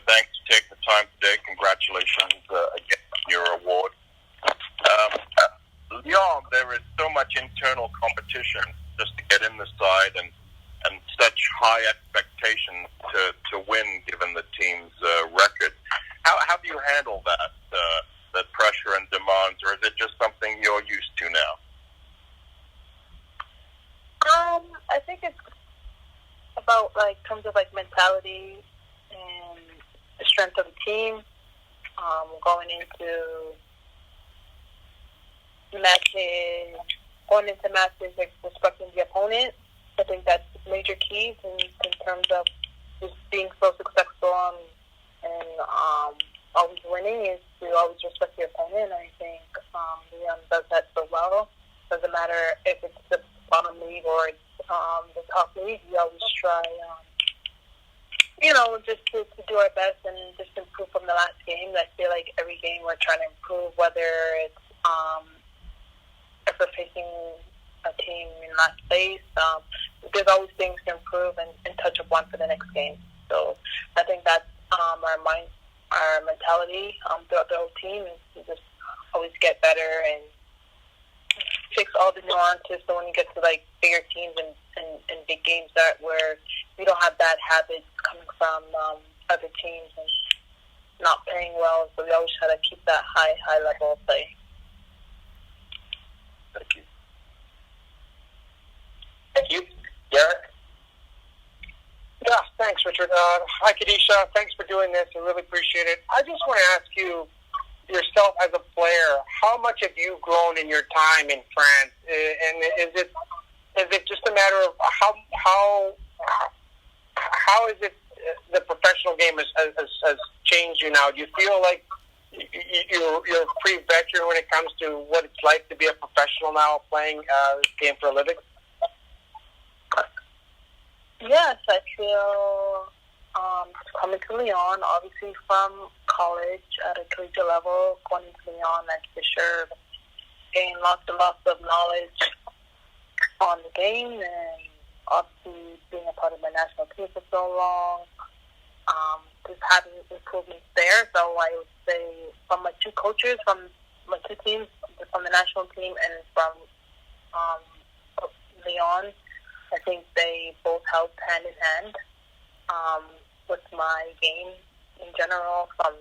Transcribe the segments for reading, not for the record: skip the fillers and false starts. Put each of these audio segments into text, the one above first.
thanks for taking the time today. Congratulations again on your award. Lyon, there is so much internal competition just to get in the side and such high expectations to win given the team's record. How do you handle that pressure and demands, or is it just something you're used to now? I think it's about terms of mentality and the strength of the team. Going into matches, respecting the opponent. I think that's major keys in terms of just being so successful and always winning is to always respect your opponent. I think Leon does that so well. Doesn't matter if it's the bottom league or it's the top league. We always try, just to do our best and just improve from the last game. I feel like every game we're trying to improve, whether it's if we're facing a team in last place. There's always things to improve and touch upon for the next game. So I think that's our mentality throughout the whole team is to just always get better and fix all the nuances. So when you get to bigger teams and big games where we don't have bad habits coming from other teams and not playing well, so we always try to keep that high level of play. Thank you. Thank you. Derek? Yeah, thanks, Richard. Hi, Kadeisha. Thanks for doing this. I really appreciate it. I just want to ask you, yourself as a player, how much have you grown in your time in France? And is it just a matter of how is it the professional game has changed you now? Do you feel like you're pretty veteran when it comes to what it's like to be a professional now playing this game for a living? Yes, I feel coming to Lyon, obviously from college at a collegiate level, going to Lyon, I for sure gained lots and lots of knowledge on the game, and obviously being a part of my national team for so long, just having improvements there. So I would say from my two coaches, from my two teams, from the national team and from Lyon, I think they both helped hand in hand with my game in general, from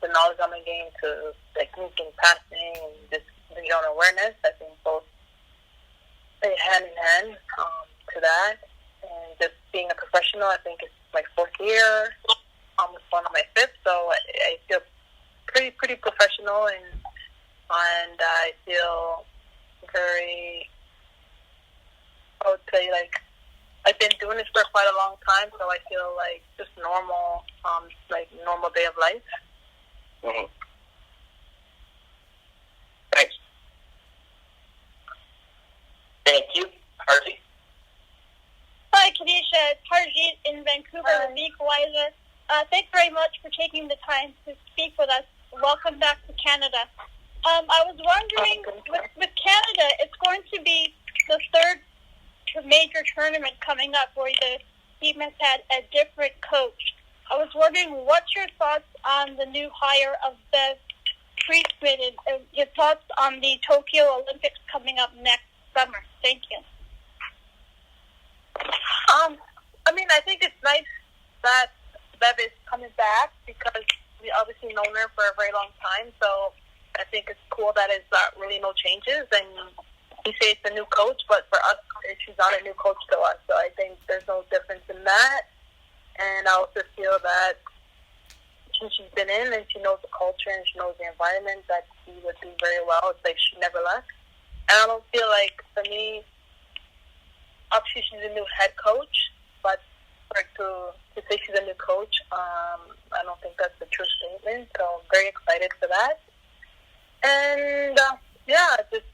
the knowledge on my game to technique and passing and just awareness. I think both play hand in hand to that. And just being a professional, I think it's my fourth year, almost one of my fifth. So I feel pretty professional, and I feel very, I would say, I've been doing this for quite a long time, so I feel like just normal, normal day of life. Mm-hmm. Thanks. Thank you. Harvey? Hi, Kadeisha. It's Harjit in Vancouver with Equalizer. Thanks very much for taking the time to speak with us. Welcome back to Canada. I was wondering, with Canada, it's going to be the third major tournament coming up where the team has had a different coach. I was wondering, what's your thoughts on the new hire of Bev Priestman and your thoughts on the Tokyo Olympics coming up next summer? Thank you. I think it's nice that Bev is coming back because we obviously known her for a very long time. So I think it's cool that it's really no changes. And we say it's a new coach, but for us, she's not a new coach to us. So I think there's no difference in that. And I also feel that since she's been in and she knows the culture and she knows the environment, that she would do very well. It's like she never left. And I don't feel like, for me, obviously she's a new head coach, but for to say she's a new coach, I don't think that's a true statement. So I'm very excited for that. And, just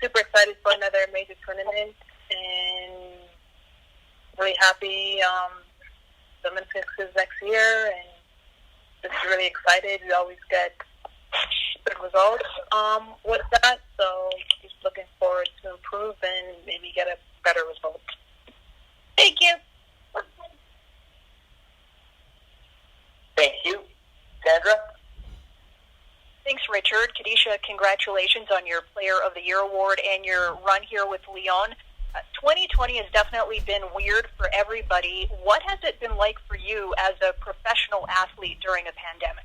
super excited for another major tournament, and really happy the Olympics is next year, and just really excited. We always get good results with that, so just looking forward to improve and maybe get a better result. Thank you. Richard. Kadeisha, congratulations on your Player of the Year award and your run here with Leon. 2020 has definitely been weird for everybody. What has it been like for you as a professional athlete during a pandemic?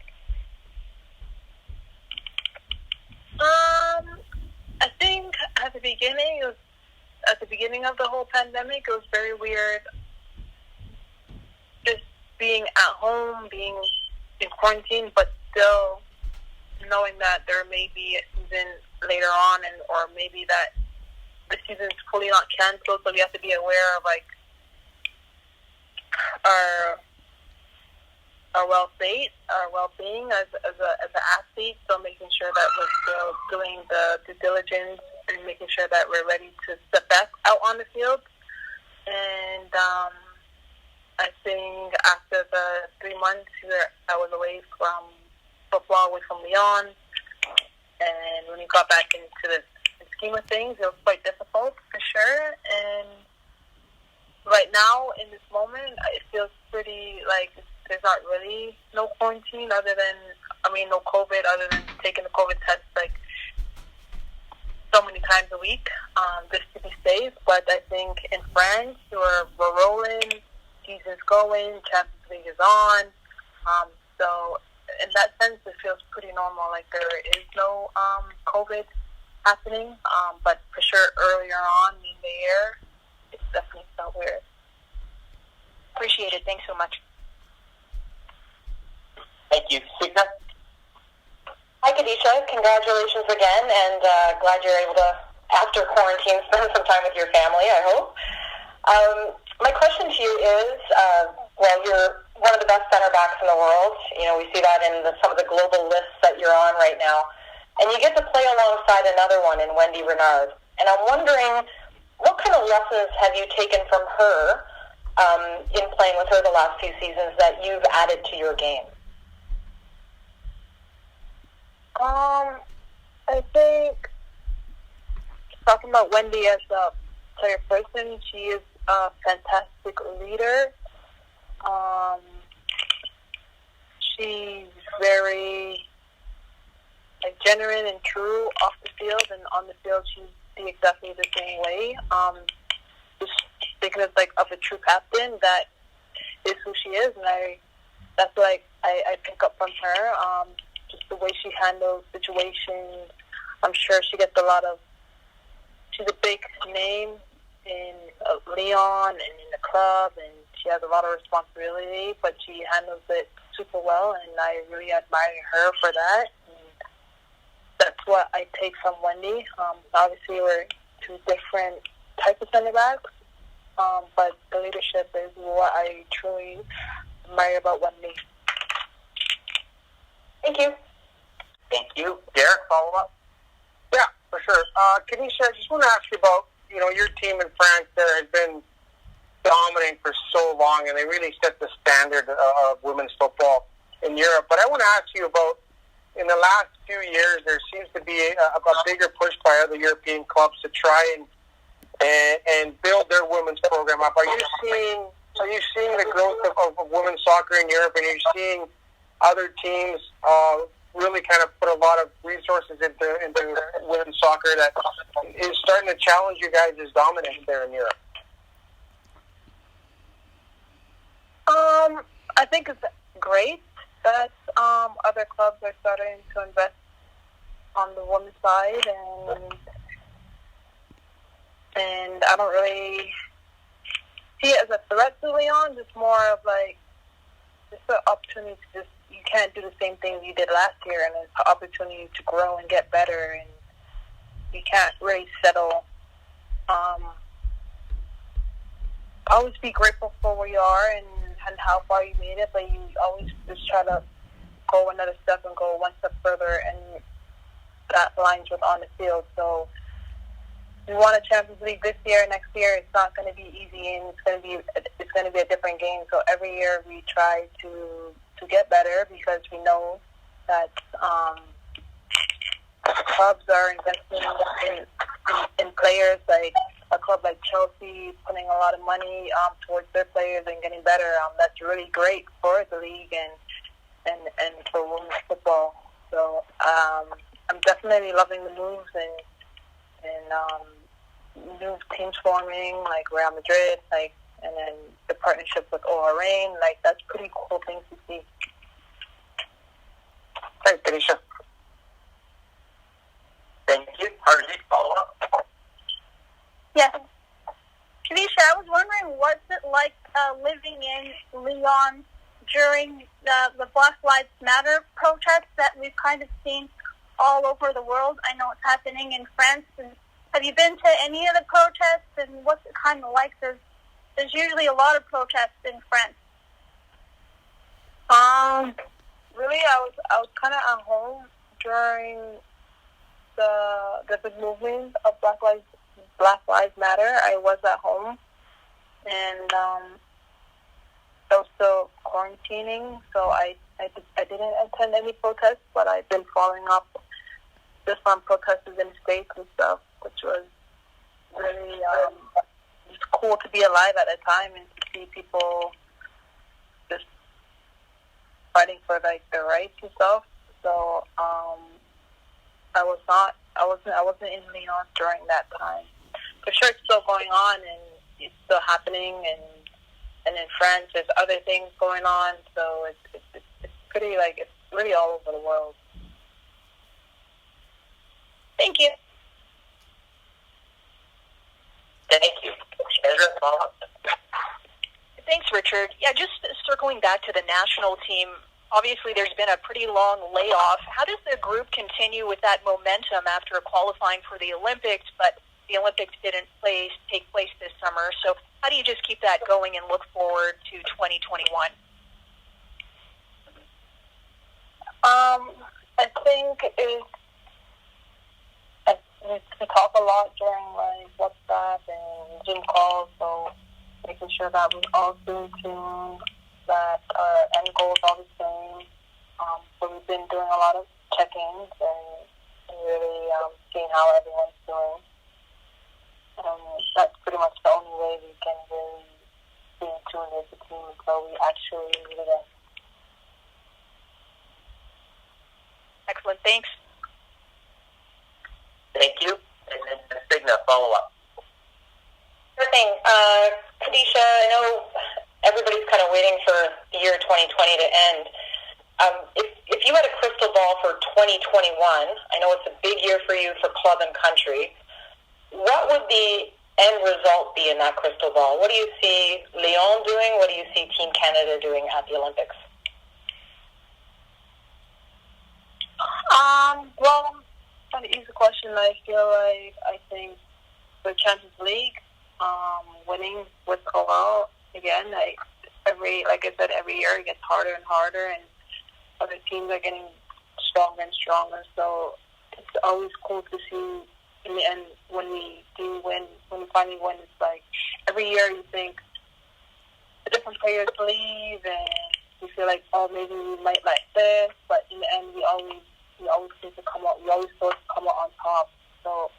I think at the beginning of the whole pandemic, it was very weird. Just being at home, being in quarantine, but still knowing that there may be a season later on, or maybe that the season's fully not canceled, so we have to be aware of like our well-being as an athlete. So making sure that we're still doing the due diligence and making sure that we're ready to step back out on the field. And I think after the 3 months I was away from football, away from Leon, and when we got back into the scheme of things, it was quite difficult for sure. And right now, in this moment, it feels pretty like there's not really no quarantine no COVID, other than taking the COVID test like so many times a week, just to be safe. But I think in France, we're rolling, season's going, Champions League is on. So in that sense, it feels pretty normal. Like there is no COVID happening, but for sure earlier on in the year, it's definitely felt weird. Appreciate it. Thanks so much. Thank you. Signa? Hi, Kadeisha. Congratulations again, and glad you're able to, after quarantine, spend some time with your family, I hope. My question to you is, you're one of the best center backs in the world. You know, we see that in some of the global lists that you're on right now. And you get to play alongside another one in Wendy Renard. And I'm wondering, what kind of lessons have you taken from her in playing with her the last few seasons that you've added to your game? I think talking about Wendy as a player person, she is a fantastic leader. She's very genuine and true off the field, and on the field she's exactly the same way. Just thinking of a true captain, that is who she is, and that's what I pick up from her. Just the way she handles situations. I'm sure she gets she's a big name in Leon and in the club, and she has a lot of responsibility, but she handles it super well, and I really admire her for that. And that's what I take from Wendy. Obviously, we're two different types of center backs, but the leadership is what I truly admire about Wendy. Thank you. Thank you. Derek, follow up? Yeah, for sure. Kadeisha, I just want to ask you about, your team in France there has been dominating for so long, and they really set the standard of women's football in Europe. But I want to ask you about, in the last few years, there seems to be a bigger push by other European clubs to try and build their women's program up. Are you seeing the growth of women's soccer in Europe, and are you seeing other teams really kind of put a lot of resources into women's soccer that is starting to challenge you guys' dominance there in Europe? I think it's great that other clubs are starting to invest on the women's side, and I don't really see it as a threat to Leon. Just more of just an opportunity to you can't do the same thing you did last year, and it's an opportunity to grow and get better, and you can't really settle. Always be grateful for where you are and how far you made it, but you always just try to go another step and go one step further, and that aligns with on the field. So we won a Champions League this year. Next year, it's not going to be easy, and it's going to be a different game. So every year we try to get better, because we know that clubs are investing in players, like a club like Chelsea putting a lot of money towards their players and getting better. That's really great for the league and for women's football. So I'm definitely loving the moves and new teams forming, like Real Madrid, like, and then the partnership with OR Reign. Like, that's pretty cool things to see. Thanks, Kadeisha. Thank you. Harjeet, follow up. Yes. Kadeisha, I was wondering what's it like living in Lyon during the Black Lives Matter protests that we've kind of seen all over the world. I know it's happening in France. And have you been to any of the protests, and what's it kind of like? There's usually a lot of protests in France. Really, I was kind of at home during the big movement of Black Lives Matter. I was at home, and I was still quarantining, so I didn't attend any protests, but I've been following up just on protests in the States and stuff, which was really it's cool to be alive at the time and to see people just fighting for like their rights and stuff. So I wasn't in Lyon during that time. For sure, it's still going on and it's still happening, and in France there's other things going on. So it's pretty, like, it's really all over the world. Thank you. Thank you. Ezra, follow up. Thanks, Richard. Yeah, just circling back to the national team, obviously there's been a pretty long layoff. How does the group continue with that momentum after qualifying for the Olympics, but the Olympics didn't take place this summer? So how do you just keep that going and look forward to 2021? I think we talk a lot during like WhatsApp and Zoom calls, so making sure that we all stay tuned, that our end goal is all the same. So we've been doing a lot of check-ins and really seeing how everyone's doing. That's pretty much the only way we can really stay tuned as a team until we actually meet again. Excellent. Thanks. Thank you. And then Signa, follow up. Sure thing. Kadeisha, I know everybody's kind of waiting for the year 2020 to end. If you had a crystal ball for 2021, I know it's a big year for you for club and country, what would the end result be in that crystal ball? What do you see Lyon doing? What do you see Team Canada doing at the Olympics? Well, kind of easy question. I feel like I think the Champions League, winning with OL again, like I said, every year it gets harder and harder, and other teams are getting stronger and stronger. So it's always cool to see in the end when we do win, when we finally win. It's like every year you think the different players leave, and you feel like, oh, maybe we might like this, but in the end we always seem to come out. We always sort of come out on top. So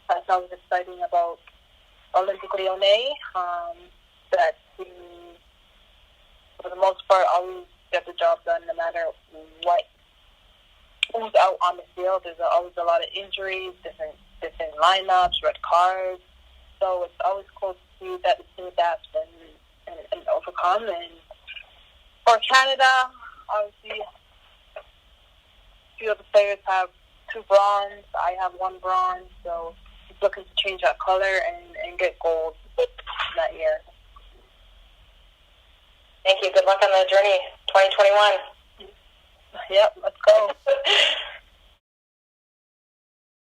that's always exciting about Olympique Lyonnais, that we, for the most part, always get the job done no matter who's out on the field. There's always a lot of injuries, different lineups, red cards. So it's always cool to see that the team adapts and overcome. And for Canada, obviously, a few of the players have 2 bronze. I have 1 bronze. So just looking to change that color and get gold that year. Thank you. Good luck on the journey, 2021. Yep, let's go.